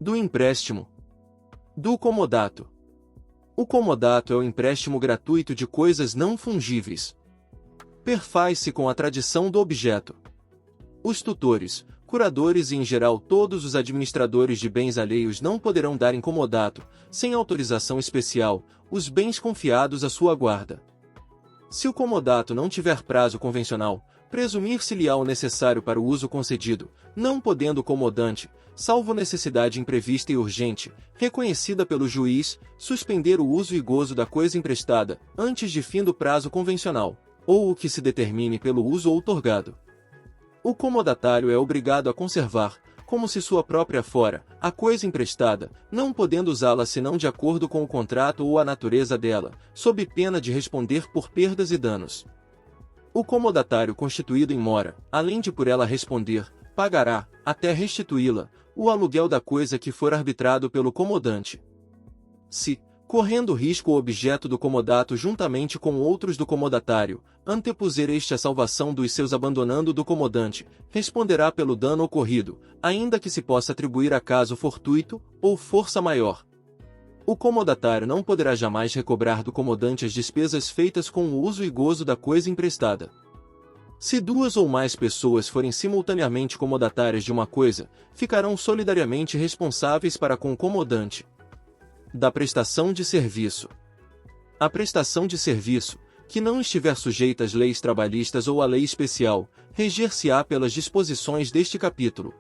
Do empréstimo. Do comodato. O comodato é o empréstimo gratuito de coisas não fungíveis. Perfaz-se com a tradição do objeto. Os tutores, curadores e em geral todos os administradores de bens alheios não poderão dar em comodato, sem autorização especial, os bens confiados à sua guarda. Se o comodato não tiver prazo convencional, presumir-se-lhe-á o necessário para o uso concedido, não podendo o comodante, salvo necessidade imprevista e urgente, reconhecida pelo juiz, suspender o uso e gozo da coisa emprestada, antes de fim do prazo convencional, ou o que se determine pelo uso outorgado. O comodatário é obrigado a conservar, como se sua própria fora, a coisa emprestada, não podendo usá-la senão de acordo com o contrato ou a natureza dela, sob pena de responder por perdas e danos. O comodatário constituído em mora, além de por ela responder, pagará, até restituí-la, o aluguel da coisa que for arbitrado pelo comodante. Se, correndo risco o objeto do comodato juntamente com outros do comodatário, antepuser este a salvação dos seus abandonando do comodante, responderá pelo dano ocorrido, ainda que se possa atribuir a caso fortuito, ou força maior. O comodatário não poderá jamais recobrar do comodante as despesas feitas com o uso e gozo da coisa emprestada. Se duas ou mais pessoas forem simultaneamente comodatárias de uma coisa, ficarão solidariamente responsáveis para com o comodante. Da prestação de serviço. A prestação de serviço, que não estiver sujeita às leis trabalhistas ou à lei especial, reger-se-á pelas disposições deste capítulo.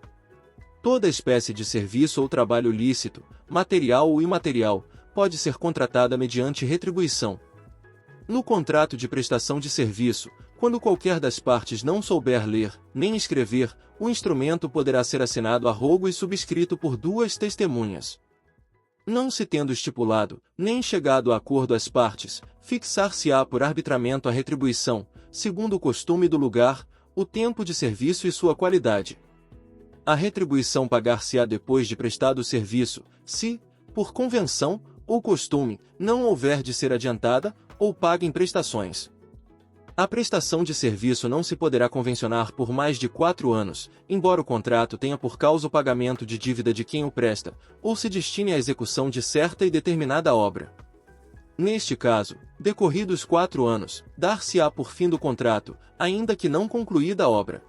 Toda espécie de serviço ou trabalho lícito, material ou imaterial, pode ser contratada mediante retribuição. No contrato de prestação de serviço, quando qualquer das partes não souber ler, nem escrever, o instrumento poderá ser assinado a rogo e subscrito por duas testemunhas. Não se tendo estipulado, nem chegado a acordo as partes, fixar-se-á por arbitramento a retribuição, segundo o costume do lugar, o tempo de serviço e sua qualidade. A retribuição pagar-se-á depois de prestado o serviço, se, por convenção, ou costume, não houver de ser adiantada, ou paga em prestações. A prestação de serviço não se poderá convencionar por mais de 4 anos, embora o contrato tenha por causa o pagamento de dívida de quem o presta, ou se destine à execução de certa e determinada obra. Neste caso, decorridos 4 anos, dar-se-á por fim do contrato, ainda que não concluída a obra.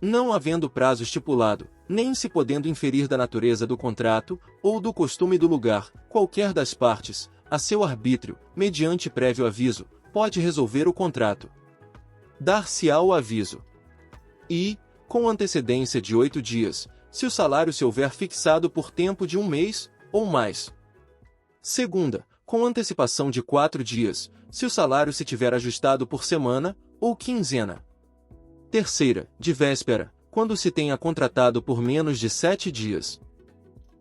Não havendo prazo estipulado, nem se podendo inferir da natureza do contrato, ou do costume do lugar, qualquer das partes, a seu arbítrio, mediante prévio aviso, pode resolver o contrato. Dar-se-á o aviso. E, com antecedência de 8 dias, se o salário se houver fixado por tempo de 1 mês, ou mais. Segunda, com antecipação de 4 dias, se o salário se tiver ajustado por semana, ou quinzena. Terceira, de véspera, quando se tenha contratado por menos de 7 dias.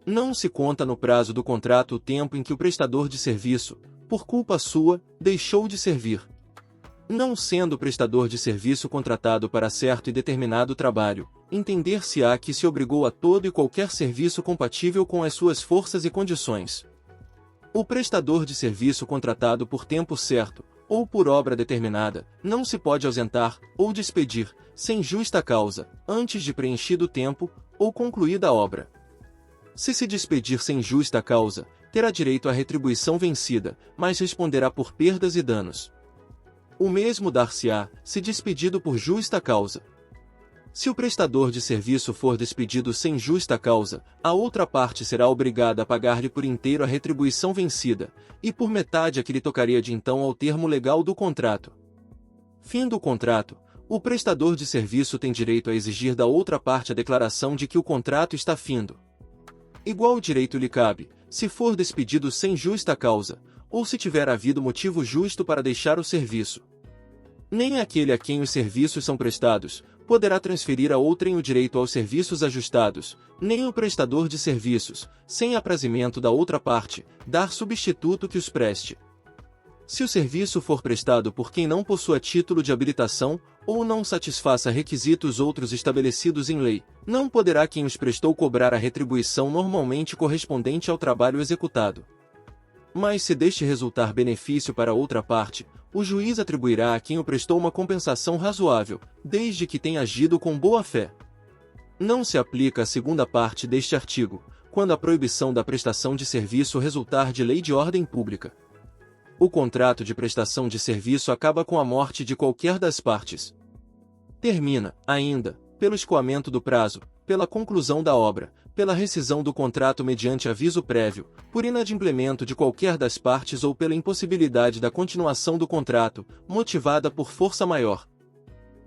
Não se conta no prazo do contrato o tempo em que o prestador de serviço, por culpa sua, deixou de servir. Não sendo o prestador de serviço contratado para certo e determinado trabalho, entender-se-á que se obrigou a todo e qualquer serviço compatível com as suas forças e condições. O prestador de serviço contratado por tempo certo, ou por obra determinada, não se pode ausentar, ou despedir, sem justa causa, antes de preenchido o tempo, ou concluída a obra. Se despedir sem justa causa, terá direito à retribuição vencida, mas responderá por perdas e danos. O mesmo dar-se-á, se despedido por justa causa. Se o prestador de serviço for despedido sem justa causa, a outra parte será obrigada a pagar-lhe por inteiro a retribuição vencida, e por metade a que lhe tocaria de então ao termo legal do contrato. Fim do contrato, o prestador de serviço tem direito a exigir da outra parte a declaração de que o contrato está findo. Igual direito lhe cabe, se for despedido sem justa causa, ou se tiver havido motivo justo para deixar o serviço. Nem aquele a quem os serviços são prestados, poderá transferir a outrem o direito aos serviços ajustados, nem o prestador de serviços, sem aprazimento da outra parte, dar substituto que os preste. Se o serviço for prestado por quem não possua título de habilitação, ou não satisfaça requisitos outros estabelecidos em lei, não poderá quem os prestou cobrar a retribuição normalmente correspondente ao trabalho executado. Mas se deste resultar benefício para outra parte, o juiz atribuirá a quem o prestou uma compensação razoável, desde que tenha agido com boa fé. Não se aplica a segunda parte deste artigo, quando a proibição da prestação de serviço resultar de lei de ordem pública. O contrato de prestação de serviço acaba com a morte de qualquer das partes. Termina, ainda, pelo escoamento do prazo, pela conclusão da obra, pela rescisão do contrato mediante aviso prévio, por inadimplemento de qualquer das partes ou pela impossibilidade da continuação do contrato, motivada por força maior.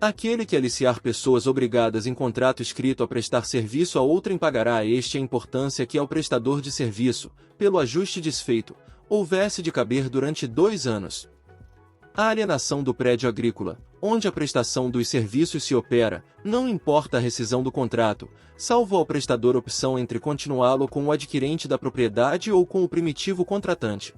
Aquele que aliciar pessoas obrigadas em contrato escrito a prestar serviço a outrem pagará a este a importância que ao prestador de serviço, pelo ajuste desfeito, houvesse de caber durante 2 anos. A alienação do prédio agrícola, onde a prestação dos serviços se opera, não importa a rescisão do contrato, salvo ao prestador opção entre continuá-lo com o adquirente da propriedade ou com o primitivo contratante.